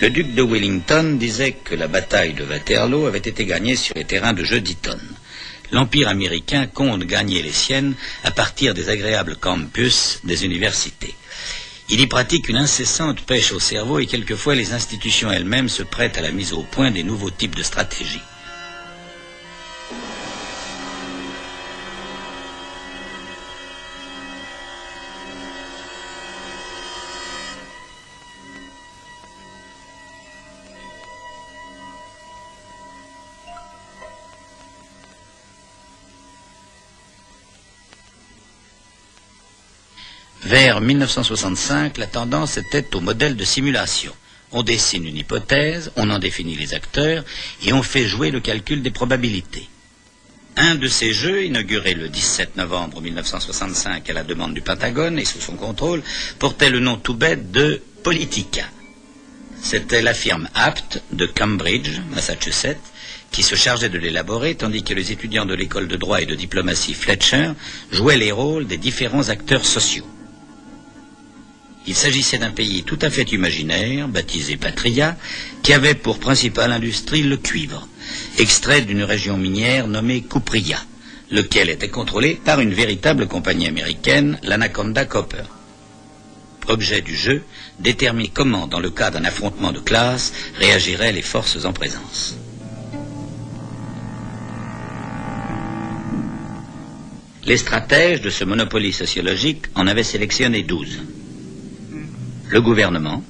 Le duc de Wellington disait que la bataille de Waterloo avait été gagnée sur les terrains de jeu d'Eton. L'Empire américain compte gagner les siennes à partir des agréables campus des universités. Il y pratique une incessante pêche au cerveau et quelquefois les institutions elles-mêmes se prêtent à la mise au point des nouveaux types de stratégies. Vers 1965, la tendance était au modèle de simulation. On dessine une hypothèse, on en définit les acteurs et on fait jouer le calcul des probabilités. Un de ces jeux, inauguré le 17 novembre 1965 à la demande du Pentagone et sous son contrôle, portait le nom tout bête de Politica. C'était la firme Apt de Cambridge, Massachusetts, qui se chargeait de l'élaborer, tandis que les étudiants de l'école de droit et de diplomatie Fletcher jouaient les rôles des différents acteurs sociaux. Il s'agissait d'un pays tout à fait imaginaire, baptisé Patria, qui avait pour principale industrie le cuivre, extrait d'une région minière nommée Cupria, lequel était contrôlé par une véritable compagnie américaine, l'Anaconda Copper. Objet du jeu, déterminer comment, dans le cas d'un affrontement de classe, réagiraient les forces en présence. Les stratèges de ce monopoly sociologique en avaient sélectionné 12. Le gouvernement,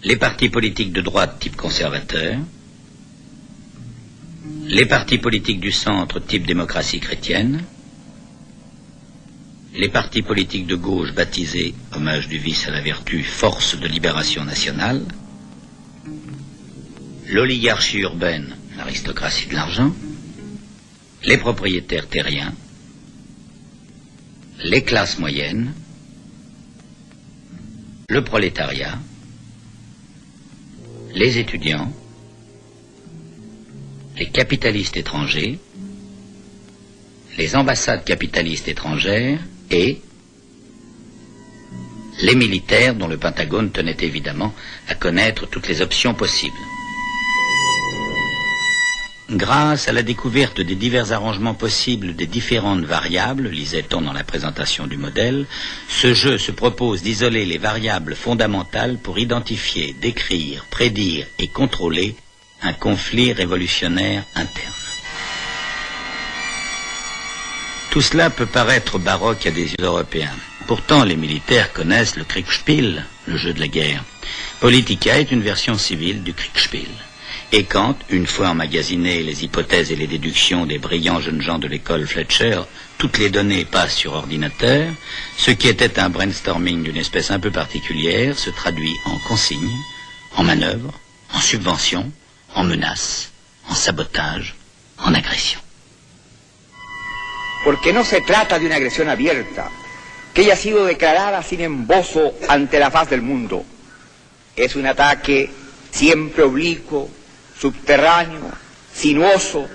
les partis politiques de droite type conservateur, les partis politiques du centre type démocratie chrétienne, les partis politiques de gauche baptisés, hommage du vice à la vertu, Force de libération nationale, l'oligarchie urbaine, l'aristocratie de l'argent, les propriétaires terriens, les classes moyennes, le prolétariat, les étudiants, les capitalistes étrangers, les ambassades capitalistes étrangères et les militaires dont le Pentagone tenait évidemment à connaître toutes les options possibles. Grâce à la découverte des divers arrangements possibles des différentes variables, lisait-on dans la présentation du modèle, ce jeu se propose d'isoler les variables fondamentales pour identifier, décrire, prédire et contrôler un conflit révolutionnaire interne. Tout cela peut paraître baroque à des yeux européens. Pourtant, les militaires connaissent le Kriegspiel, le jeu de la guerre. Politica est une version civile du Kriegspiel. Et quand, une fois emmagasinées les hypothèses et les déductions des brillants jeunes gens de l'école Fletcher, toutes les données passent sur ordinateur, ce qui était un brainstorming d'une espèce un peu particulière se traduit en consignes, en manœuvres, en subventions, en menaces, en sabotage, en agression. Porque no se trata de una agresión abierta, que haya sido declarada sin embozo ante la faz del mundo. Es un ataque siempre oblicuo, subterráneo, sinuoso,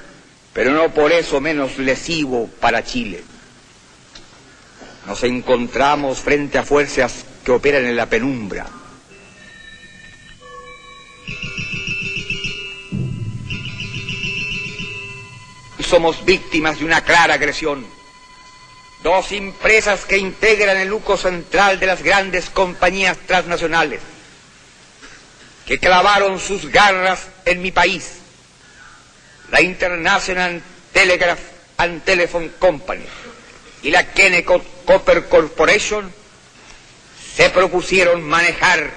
pero no por eso menos lesivo para Chile. Nos encontramos frente a fuerzas que operan en la penumbra. Somos víctimas de una clara agresión. Dos empresas que integran el núcleo central de las grandes compañías transnacionales, que clavaron sus garras en mi país, la International Telegraph and Telephone Company y la Kennecott Copper Corporation, se propusieron manejar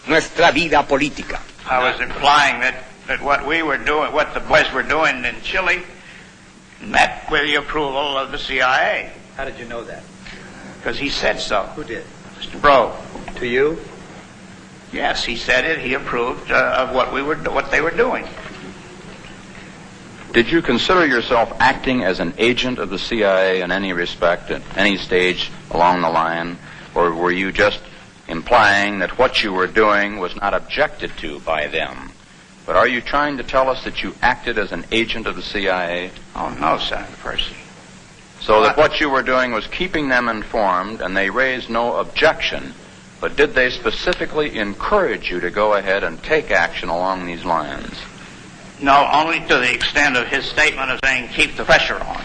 nuestra vida política. I was implying that what we were doing, what the boys were doing in Chile, met with the approval of the CIA. How did you know that? Because he said so. Who did? Mr. Brough. To you? Yes, he said it. He approved of what they were doing. Did you consider yourself acting as an agent of the CIA in any respect, at any stage along the line, or were you just implying that what you were doing was not objected to by them? But are you trying to tell us that you acted as an agent of the CIA? Oh, no, Senator Percy. So that what you were doing was keeping them informed, and they raised no objection But did they specifically encourage you to go ahead and take action along these lines? No, only to the extent of his statement of saying, keep the pressure on.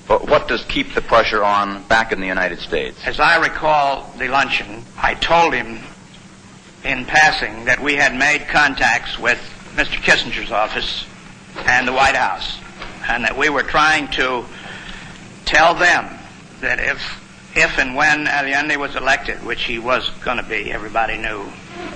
But what does keep the pressure on back in the United States? As I recall the luncheon, I told him in passing that we had made contacts with Mr. Kissinger's office and the White House, and that we were trying to tell them that if and when Allende was elected, which he was going to be, everybody knew,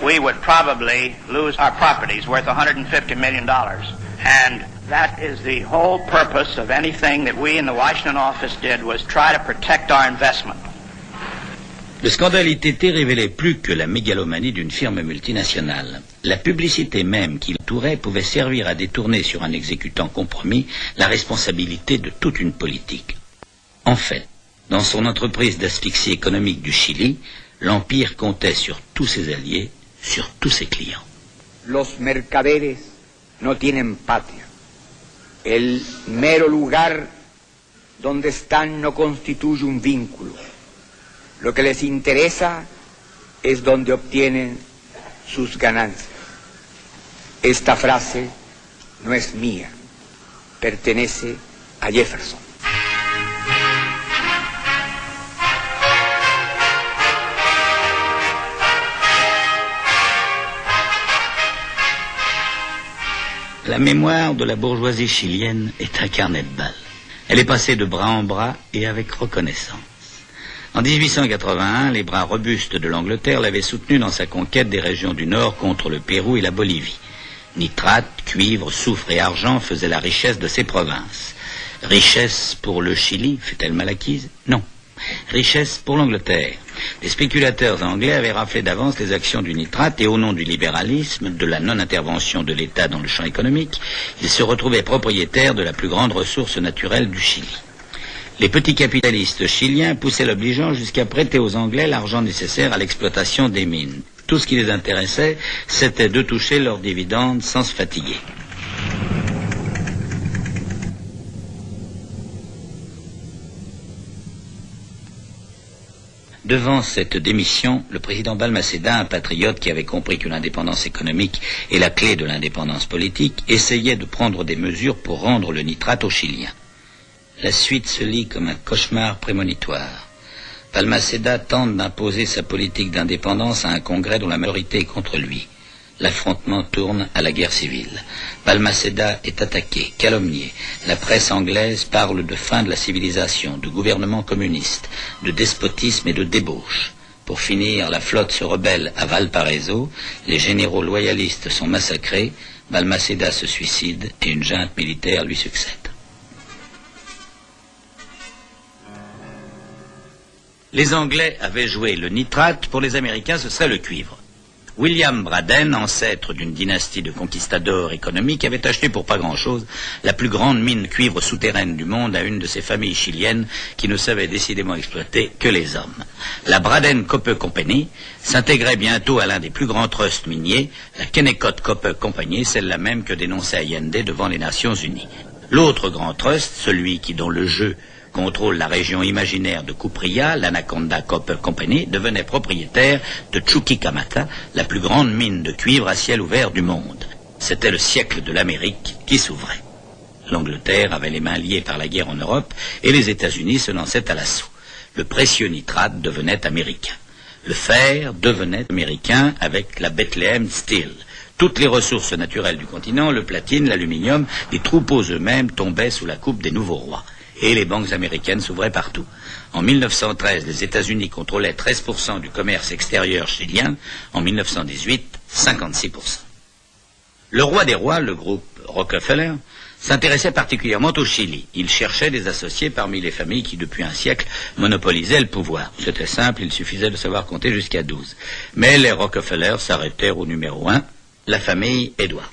we would probably lose our properties worth $150 million. And that is the whole purpose of anything that we in the Washington office did, was try to protect our investment. Le scandale ITT révélait plus que la mégalomanie d'une firme multinationale. La publicité même qui l'entourait pouvait servir à détourner sur un exécutant compromis la responsabilité de toute une politique. En fait, dans son entreprise d'asphyxie économique du Chili, l'Empire comptait sur tous ses alliés, sur tous ses clients. Los mercaderes no tienen patria. El mero lugar donde están no constituye un vínculo. Lo que les interesa es donde obtienen sus ganancias. Esta frase no es mía, pertenece a Jefferson. La mémoire de la bourgeoisie chilienne est un carnet de balles. Elle est passée de bras en bras et avec reconnaissance. En 1881, les bras robustes de l'Angleterre l'avaient soutenu dans sa conquête des régions du Nord contre le Pérou et la Bolivie. Nitrate, cuivre, soufre et argent faisaient la richesse de ces provinces. Richesse pour le Chili, fut-elle mal acquise? Non. Richesse pour l'Angleterre. Les spéculateurs anglais avaient raflé d'avance les actions du nitrate et au nom du libéralisme, de la non-intervention de l'État dans le champ économique, ils se retrouvaient propriétaires de la plus grande ressource naturelle du Chili. Les petits capitalistes chiliens poussaient l'obligeant jusqu'à prêter aux Anglais l'argent nécessaire à l'exploitation des mines. Tout ce qui les intéressait, c'était de toucher leurs dividendes sans se fatiguer. Devant cette démission, le président Balmaceda, un patriote qui avait compris que l'indépendance économique est la clé de l'indépendance politique, essayait de prendre des mesures pour rendre le nitrate aux Chiliens. La suite se lit comme un cauchemar prémonitoire. Balmaceda tente d'imposer sa politique d'indépendance à un congrès dont la majorité est contre lui. L'affrontement tourne à la guerre civile. Balmaceda est attaqué, calomnié. La presse anglaise parle de fin de la civilisation, de gouvernement communiste, de despotisme et de débauche. Pour finir, la flotte se rebelle à Valparaiso, les généraux loyalistes sont massacrés, Balmaceda se suicide et une junte militaire lui succède. Les Anglais avaient joué le nitrate, pour les Américains ce serait le cuivre. William Braden, ancêtre d'une dynastie de conquistadors économiques, avait acheté pour pas grand-chose la plus grande mine cuivre souterraine du monde à une de ces familles chiliennes qui ne savaient décidément exploiter que les hommes. La Braden Copper Company s'intégrait bientôt à l'un des plus grands trusts miniers, la Kennecott Copper Company, celle-là même que dénonçait Allende devant les Nations Unies. L'autre grand trust, celui qui, dans le jeu, contrôle la région imaginaire de Cuprilla, l'Anaconda Copper Company, devenait propriétaire de Chuquicamata, la plus grande mine de cuivre à ciel ouvert du monde. C'était le siècle de l'Amérique qui s'ouvrait. L'Angleterre avait les mains liées par la guerre en Europe et les États-Unis se lançaient à l'assaut. Le précieux nitrate devenait américain. Le fer devenait américain avec la Bethlehem Steel. Toutes les ressources naturelles du continent, le platine, l'aluminium, les troupeaux eux-mêmes tombaient sous la coupe des nouveaux rois. Et les banques américaines s'ouvraient partout. En 1913, les États-Unis contrôlaient 13% du commerce extérieur chilien. En 1918, 56%. Le roi des rois, le groupe Rockefeller, s'intéressait particulièrement au Chili. Il cherchait des associés parmi les familles qui, depuis un siècle, monopolisaient le pouvoir. C'était simple, il suffisait de savoir compter jusqu'à 12. Mais les Rockefeller s'arrêtèrent au numéro 1, la famille Edwards.